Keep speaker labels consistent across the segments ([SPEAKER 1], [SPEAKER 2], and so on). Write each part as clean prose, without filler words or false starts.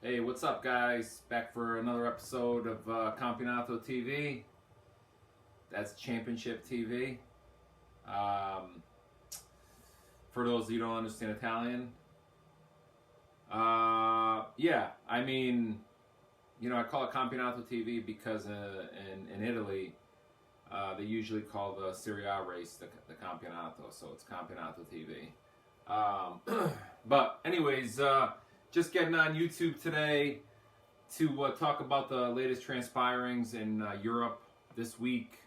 [SPEAKER 1] Hey, what's up, guys? Back for another episode of Campionato TV. That's Championship TV. Um, for those of you who don't understand Italian, I call it Campionato TV because in Italy, they usually call the Serie A race the Campionato, so it's Campionato TV. But anyways, just getting on YouTube today to talk about the latest transpirings in Europe this week.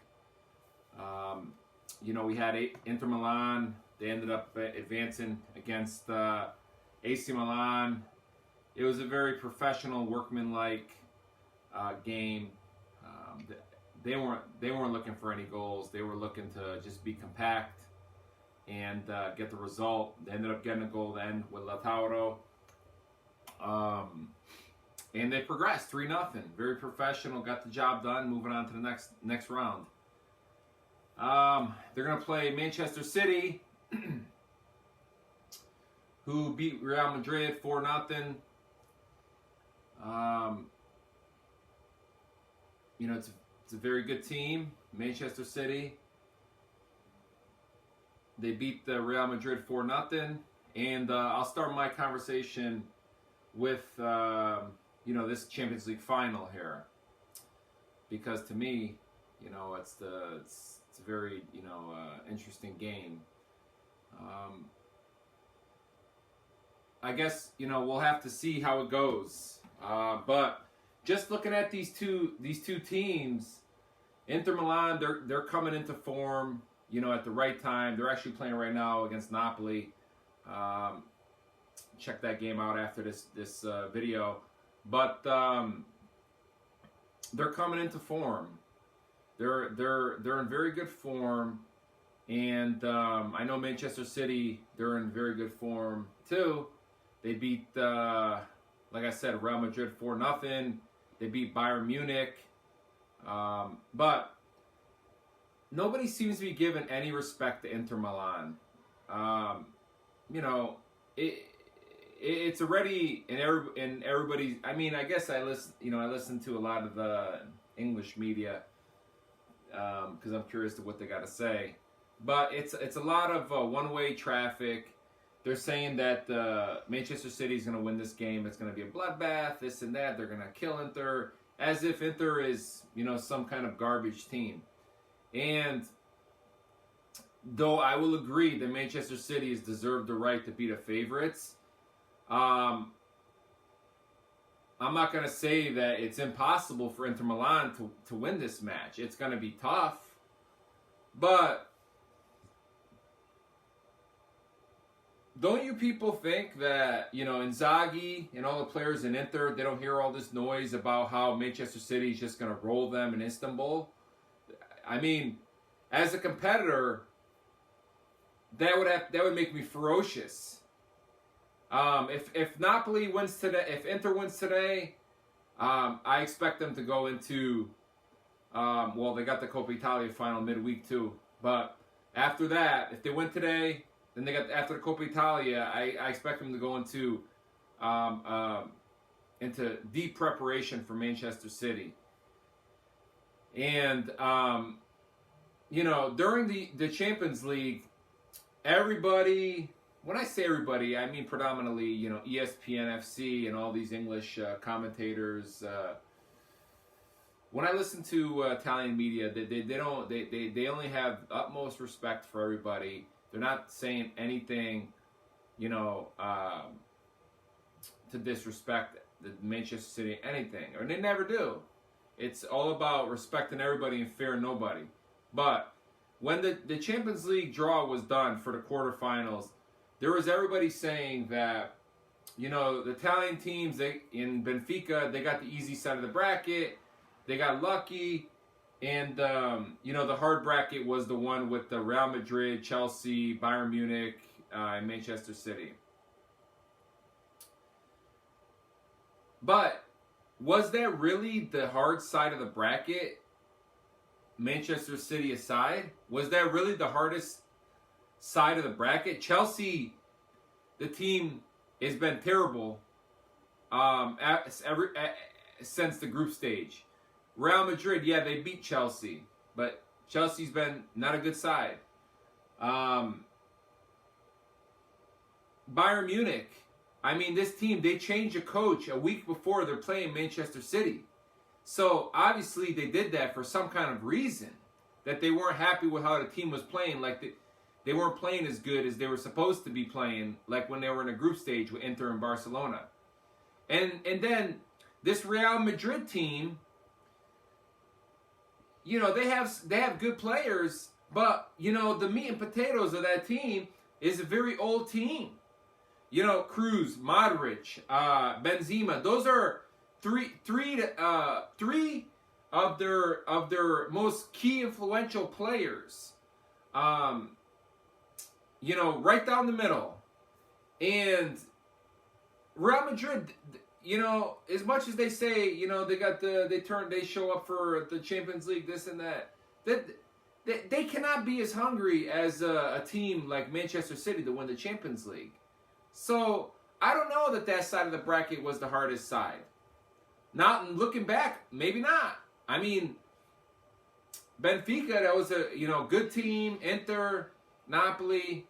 [SPEAKER 1] We had Inter Milan. They ended up advancing against AC Milan. It was a very professional, workmanlike game. They weren't looking for any goals. They were looking to just be compact and get the result. They ended up getting a goal then with Lautaro. And they progressed 3-0. Very professional, got the job done, moving on to the next round. They're going to play Manchester City, who beat Real Madrid 4-0. It's a very good team, Manchester City. They beat the Real Madrid 4-0. And I'll start my conversation with this Champions League final here, because to me, it's a very interesting game. I guess we'll have to see how it goes. But just looking at these two teams, Inter Milan, they're coming into form. At the right time. They're actually playing right now against Napoli. Check that game out after this video. But they're coming into form. They're in very good form, and I know Manchester City. They're in very good form too. They beat, like I said, Real Madrid 4-0. They beat Bayern Munich, but nobody seems to be giving any respect to Inter Milan. It's already in everybody's. I mean, I guess I listen to a lot of the English media because I'm curious to what they got to say. But it's a lot of one-way traffic. They're saying that Manchester City is going to win this game. It's going to be a bloodbath. This and that. They're going to kill Inter, as if Inter is some kind of garbage team. And though I will agree that Manchester City has deserved the right to be the favorites, I'm not going to say that it's impossible for Inter Milan to win this match. It's going to be tough. But don't you people think that, Inzaghi and all the players in Inter, they don't hear all this noise about how Manchester City is just going to roll them in Istanbul? I mean, as a competitor, that would make me ferocious. If Napoli wins today, if Inter wins today, I expect them to go into. They got the Coppa Italia final midweek too. But after that, if they win today, then they got after the Coppa Italia. I expect them to go into deep preparation for Manchester City. And, during the Champions League, everybody, when I say everybody, I mean predominantly, ESPN FC and all these English commentators. When I listen to Italian media, they only have utmost respect for everybody. They're not saying anything, to disrespect the Manchester City, anything, or they never do. It's all about respecting everybody and fearing nobody. But when the Champions League draw was done for the quarterfinals, there was everybody saying that, the Italian teams in Benfica, they got the easy side of the bracket, they got lucky, and the hard bracket was the one with the Real Madrid, Chelsea, Bayern Munich, and Manchester City. But was that really the hard side of the bracket, Manchester City aside? Was that really the hardest side of the bracket? Chelsea, the team, has been terrible since the group stage. Real Madrid, yeah, they beat Chelsea, but Chelsea's been not a good side. Bayern Munich, I mean, this team, they changed a coach a week before they're playing Manchester City. So, obviously, they did that for some kind of reason, that they weren't happy with how the team was playing. Like, they weren't playing as good as they were supposed to be playing, like when they were in a group stage with Inter and Barcelona. And then, this Real Madrid team, you know, they have good players, but, you know, the meat and potatoes of that team is a very old team. You know, Cruz, Modric, Benzema, those are three of their most key influential players. You know, right down the middle. And Real Madrid, you know, as much as they say, you know, they show up for the Champions League, this and that, they cannot be as hungry as a team like Manchester City to win the Champions League. So I don't know that side of the bracket was the hardest side. Now, looking back, maybe not. I mean, Benfica, that was a, you know, good team. Inter, Napoli,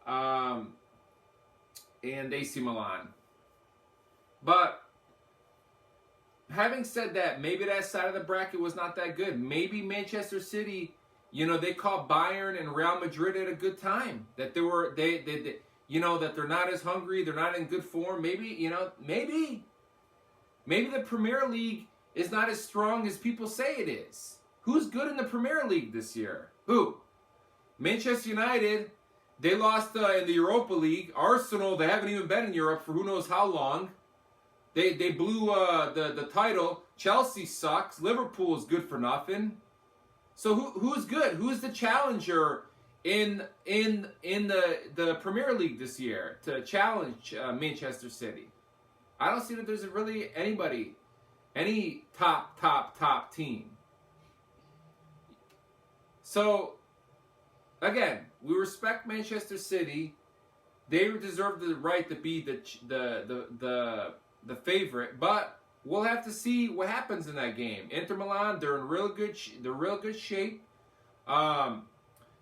[SPEAKER 1] and AC Milan. But having said that, maybe that side of the bracket was not that good. Maybe Manchester City, you know, they caught Bayern and Real Madrid at a good time. That they you know, that they're not as hungry, they're not in good form. Maybe, you know, maybe the Premier League is not as strong as people say it is. Who's good in the Premier League this year? Who? Manchester United, they lost in the Europa League. Arsenal, they haven't even been in Europe for who knows how long. They blew the title. Chelsea sucks. Liverpool is good for nothing. So who's good? Who's the challenger in the Premier League this year to challenge Manchester City? I don't see that there's really any top team. So again, we respect Manchester City. They deserve the right to be the favorite, but we'll have to see what happens in that game. Inter Milan, they're in real good shape.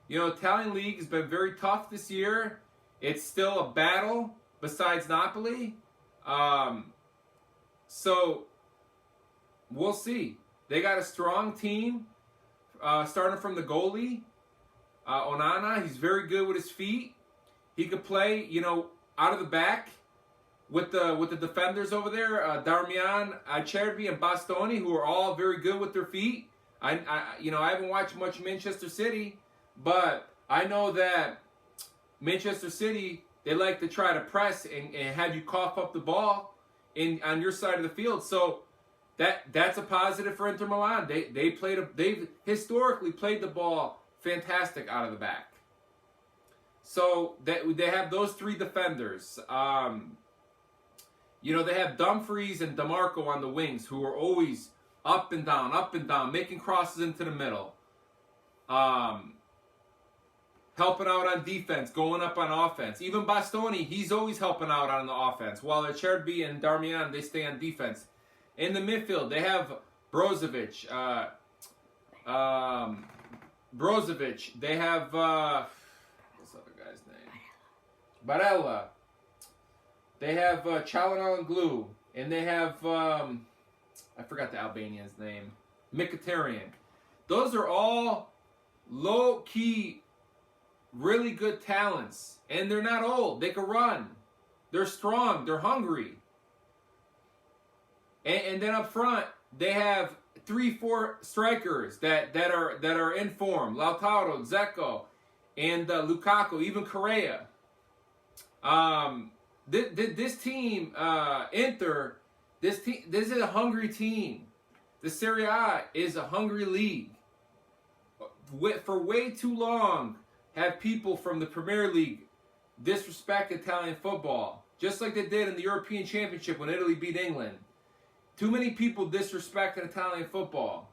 [SPEAKER 1] You know, Italian league has been very tough this year. It's still a battle besides Napoli. So we'll see. They got a strong team, starting from the goalie, Onana. He's very good with his feet. He could play, you know, out of the back with the defenders over there, Darmian, Acerbi, and Bastoni, who are all very good with their feet. I haven't watched much Manchester City, but I know that Manchester City, they like to try to press and have you cough up the ball on your side of the field. So that's a positive for Inter Milan. They've historically played the ball fantastic out of the back. So they have those three defenders. You know, they have Dumfries and DeMarco on the wings, who are always up and down, making crosses into the middle. Helping out on defense, going up on offense. Even Bastoni, he's always helping out on the offense. While Acerbi and Darmian, they stay on defense. In the midfield, they have Brozovic. They have, what's the other guy's name? Barella. They have Çalhanoğlu. And they have, I forgot the Albanian's name. Mkhitaryan. Those are all low-key, really good talents. And they're not old. They can run. They're strong. They're hungry. And then up front, they have 3-4 strikers that are in form. Lautaro, Dzeko, and Lukaku, even Correa. This team, Inter, this is a hungry team. The Serie A is a hungry league. For way too long, have people from the Premier League disrespect Italian football, just like they did in the European Championship when Italy beat England. Too many people disrespect Italian football.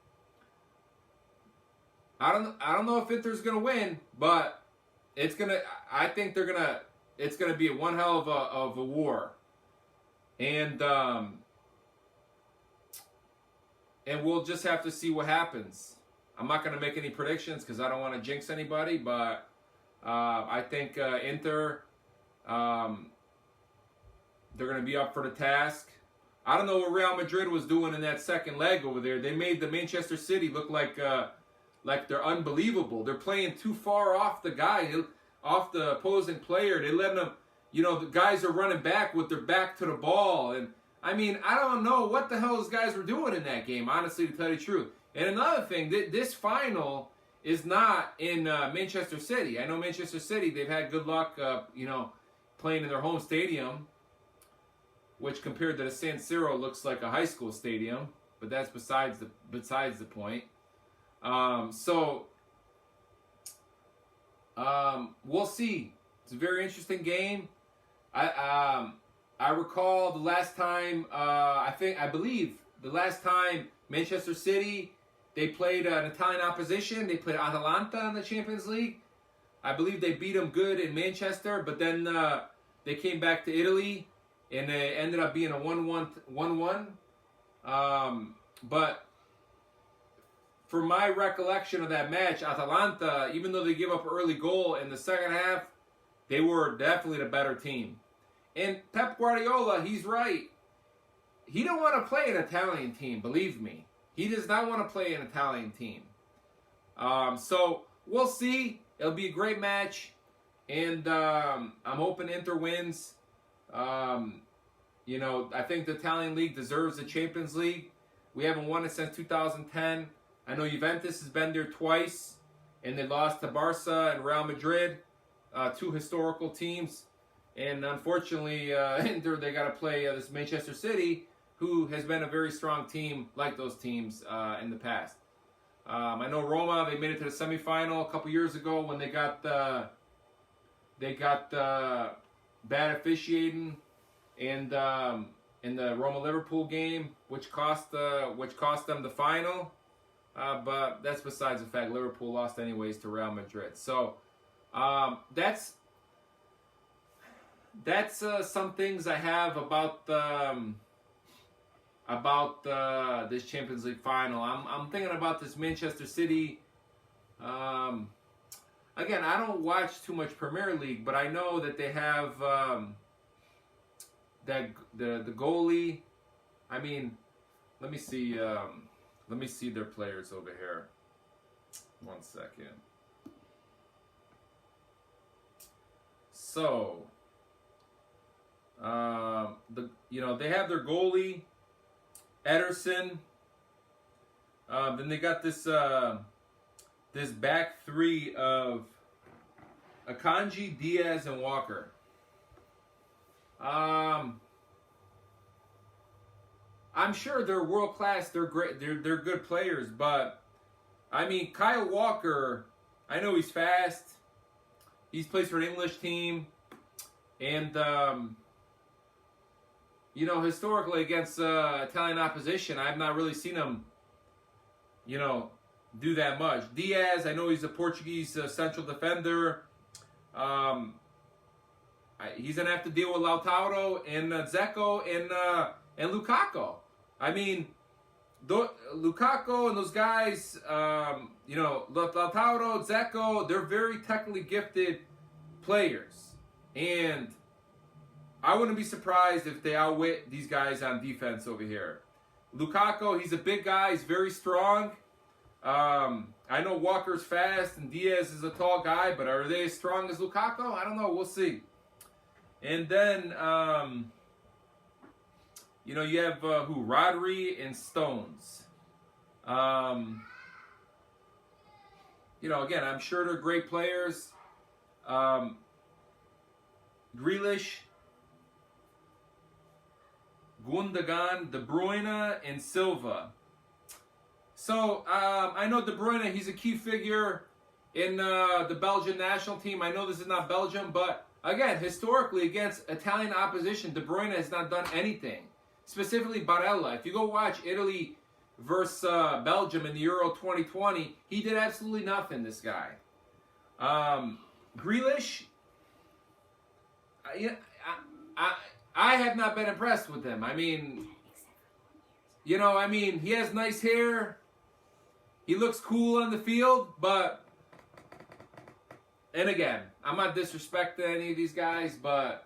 [SPEAKER 1] I don't know if Inter's gonna win, but I think it's gonna be one hell of a war. and we'll just have to see what happens. I'm not going to make any predictions because I don't want to jinx anybody, but I think Inter, they're going to be up for the task. I don't know what Real Madrid was doing in that second leg over there. They made the Manchester City look like they're unbelievable. They're playing too far off the guy, off the opposing player. They let them, the guys are running back with their back to the ball. And I mean, I don't know what the hell those guys were doing in that game, honestly, to tell you the truth. And another thing, this final is not in Manchester City. I know Manchester City, they've had good luck, playing in their home stadium, which compared to the San Siro looks like a high school stadium, but that's besides the point. We'll see. It's a very interesting game. I recall the last time, I believe the last time Manchester City, they played an Italian opposition. They played Atalanta in the Champions League. I believe they beat them good in Manchester, but then they came back to Italy, and it ended up being a 1-1. But for my recollection of that match, Atalanta, even though they gave up an early goal in the second half, they were definitely the better team. And Pep Guardiola, he's right. He don't want to play an Italian team, believe me. He does not want to play an Italian team. So we'll see. It'll be a great match. And I'm hoping Inter wins. I think the Italian league deserves the Champions League. We haven't won it since 2010. I know Juventus has been there twice, and they lost to Barca and Real Madrid, two historical teams. And unfortunately, Inter, they got to play this Manchester City, who has been a very strong team like those teams in the past. I know Roma, they made it to the semifinal a couple years ago when they got bad officiating in the Roma-Liverpool game, which cost them the final. But that's besides the fact. Liverpool lost anyways to Real Madrid. So that's some things I have about this Champions League final. I'm thinking about this Manchester City. Again, I don't watch too much Premier League, but I know that they have that the goalie. I mean, let me see their players over here. 1 second. So, they have their goalie, Ederson. Then they got this back three of Akanji, Diaz, and Walker. I'm sure they're world class. They're great. They're good players, but I mean, Kyle Walker. I know he's fast. He's plays for an English team, and historically against Italian opposition, I've not really seen him, do that much. Diaz, I know he's a Portuguese central defender. He's gonna have to deal with Lautaro and Dzeko and Lukaku. I mean, Lukaku and those guys, Lautaro, Dzeko, they're very technically gifted players. And I wouldn't be surprised if they outwit these guys on defense over here. Lukaku, he's a big guy. He's very strong. I know Walker's fast and Diaz is a tall guy, but are they as strong as Lukaku? I don't know. We'll see. And then, you have Rodri and Stones. Again, I'm sure they're great players. Grealish, Gundogan, De Bruyne, and Silva. So, I know De Bruyne, he's a key figure in the Belgian national team. I know this is not Belgium, but again, historically against Italian opposition, De Bruyne has not done anything. Specifically Barella. If you go watch Italy versus Belgium in the Euro 2020, he did absolutely nothing, this guy. Grealish, I I have not been impressed with him. I mean, you know, I mean, he has nice hair. He looks cool on the field, but, and again, I'm not disrespecting any of these guys, but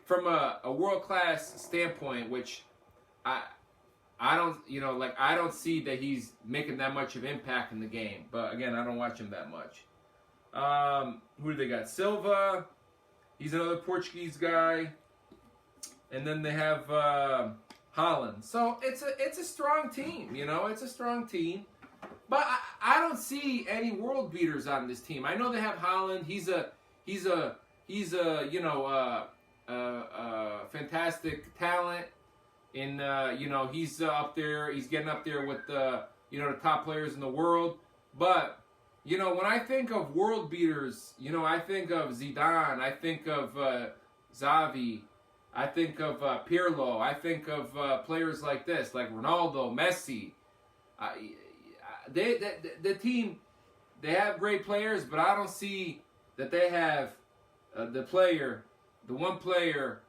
[SPEAKER 1] from a world-class standpoint, which I don't, you know, like, I don't see that he's making that much of impact in the game. But again, I don't watch him that much. Who do they got? Silva. He's another Portuguese guy. And then they have Holland. So it's a strong team, you know. It's a strong team. But I don't see any world beaters on this team. I know they have Holland. He's a you know, fantastic talent. And you know, he's up there. He's getting up there with you know, the top players in the world. But you know, when I think of world beaters, you know, I think of Zidane. I think of Xavi. I think of Pirlo. I think of players like this, like Ronaldo, Messi. The team, they have great players, but I don't see that they have the one player,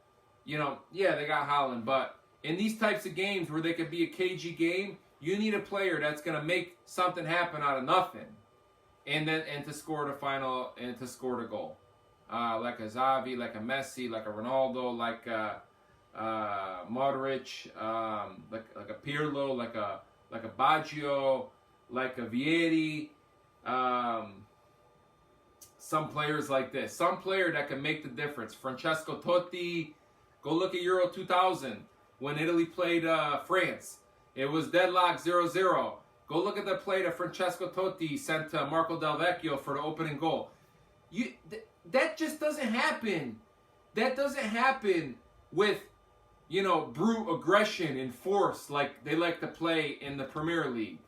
[SPEAKER 1] you know, yeah, they got Holland, but in these types of games where they could be a cagey game, you need a player that's going to make something happen out of nothing, and to score the final, and to score the goal. Like a Xavi, like a Messi, like a Ronaldo, like a Modric, like a Pirlo, like a Baggio, like a Vieri, some players like this. Some player that can make the difference. Francesco Totti, go look at Euro 2000 when Italy played France. It was deadlock 0-0. Go look at the play that Francesco Totti sent to Marco Del Vecchio for the opening goal. That just doesn't happen. That doesn't happen with, you know, brute aggression and force like they like to play in the Premier League.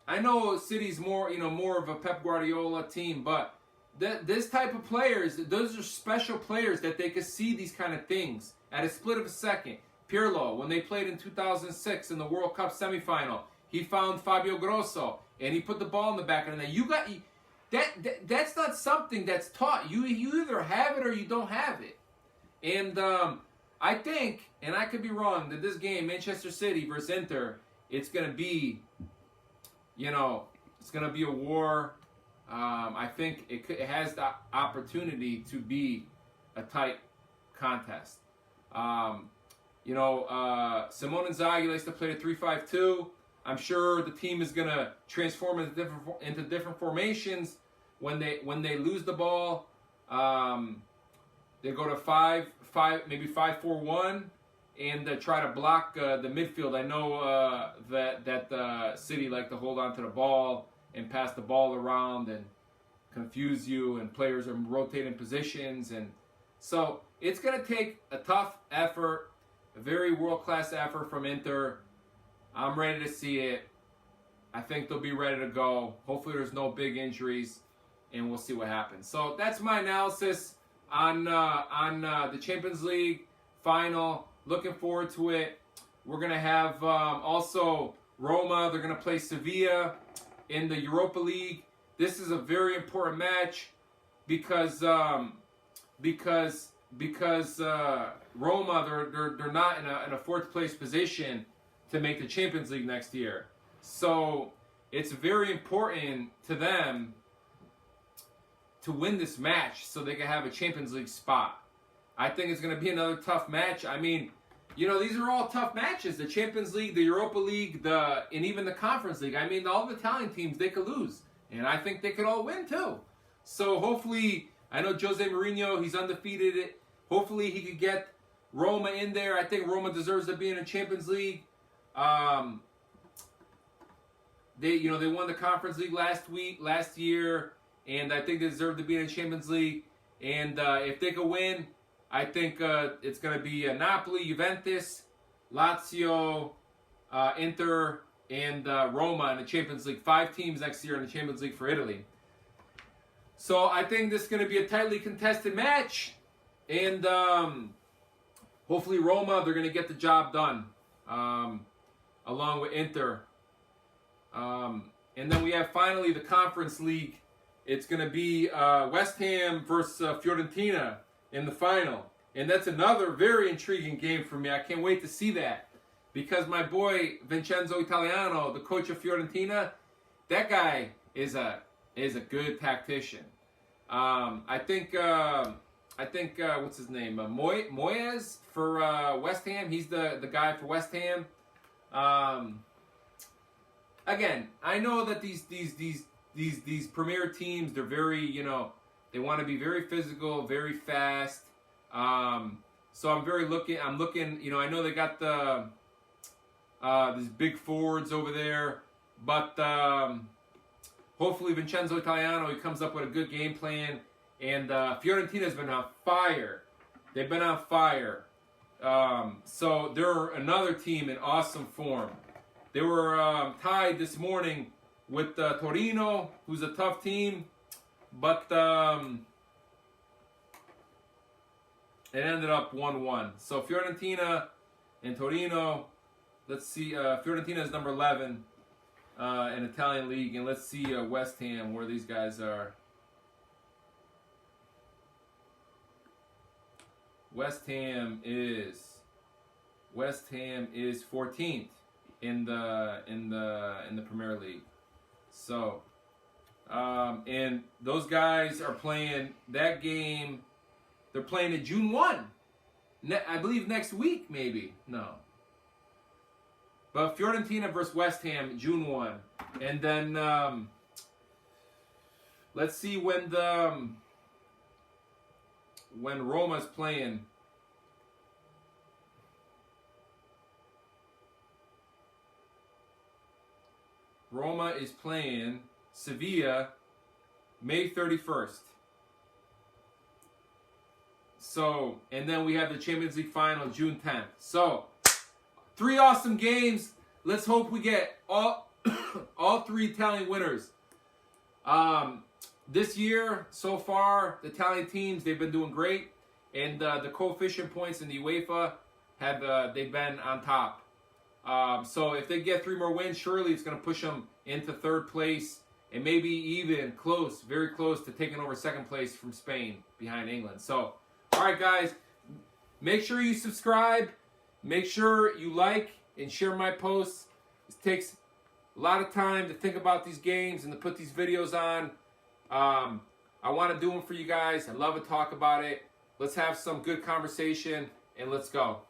[SPEAKER 1] I know City's more, you know, more of a Pep Guardiola team, but this type of players, those are special players that they can see these kind of things at a split of a second. Pirlo, when they played in 2006 in the World Cup semifinal, he found Fabio Grosso and he put the ball in the back of the net. You got that's not something that's taught. You either have it or you don't have it. And I think, and I could be wrong, that this game, Manchester City versus Inter, it's going to be, you know, it's going to be a war. I think it has the opportunity to be a tight contest. You know, Simone Inzaghi likes to play the 3-5-2. I'm sure the team is going to transform into different formations when they lose the ball. They go to maybe 5-4-1, and try to block the midfield. I know that City like to hold on to the ball and pass the ball around and confuse you, and players are rotating positions, and so it's going to take a tough effort, a very world-class effort from Inter. I'm ready to see it. I think they'll be ready to go. Hopefully there's no big injuries, and we'll see what happens. So that's my analysis on the Champions League final. Looking forward to it. We're going to have also Roma. They're going to play Sevilla in the Europa League. This is a very important match because Roma, they're not in a fourth place position to make the Champions League next year. So it's very important to them to win this match so they can have a Champions League spot. I think it's going to be another tough match. I mean, you know, these are all tough matches. The Champions League, the Europa League, and even the Conference League. I mean, all the Italian teams, they could lose. And I think they could all win too. So hopefully, I know Jose Mourinho, he's undefeated. Hopefully he could get Roma in there. I think Roma deserves to be in a Champions League. They won the Conference League last year, and I think they deserve to be in a Champions League. And if they could win, I think it's going to be Napoli, Juventus, Lazio, Inter, and Roma in the Champions League. 5 teams next year in the Champions League for Italy. So I think this is going to be a tightly contested match. And hopefully Roma, they're going to get the job done along with Inter. And then we have finally the Conference League. It's going to be West Ham versus Fiorentina in the final. And that's another very intriguing game for me. I can't wait to see that. Because my boy Vincenzo Italiano, the coach of Fiorentina, that guy is a good tactician. I think what's his name? Moyes for West Ham. He's the guy for West Ham. Again, I know that these premier teams, they're very, they want to be very physical, very fast. So I'm looking, I know they got these big forwards over there, but hopefully Vincenzo Italiano, he comes up with a good game plan. And Fiorentina's been on fire. They've been on fire. So they're another team in awesome form. They were tied this morning with Torino, who's a tough team, but it ended up 1-1. So Fiorentina and Torino, let's see, Fiorentina is number 11 in Italian league, and let's see West Ham, where these guys are. West Ham is 14th in the Premier League. So, and those guys are playing that game. They're playing it June 1. I believe next week, maybe. No. But Fiorentina versus West Ham, June 1. And then, let's see when Roma's playing. Roma is playing Sevilla May 31st. So, and then we have the Champions League final June 10th. So, 3 awesome games. Let's hope we get all 3 Italian winners. This year, so far, the Italian teams, they've been doing great. And the coefficient points in the UEFA they've been on top. So if they get 3 more wins, surely it's going to push them into 3rd place and maybe even close, very close to taking over 2nd place from Spain behind England. So, all right, guys, make sure you subscribe. Make sure you like and share my posts. It takes a lot of time to think about these games and to put these videos on. I want to do them for you guys. I love to talk about it. Let's have some good conversation, and let's go.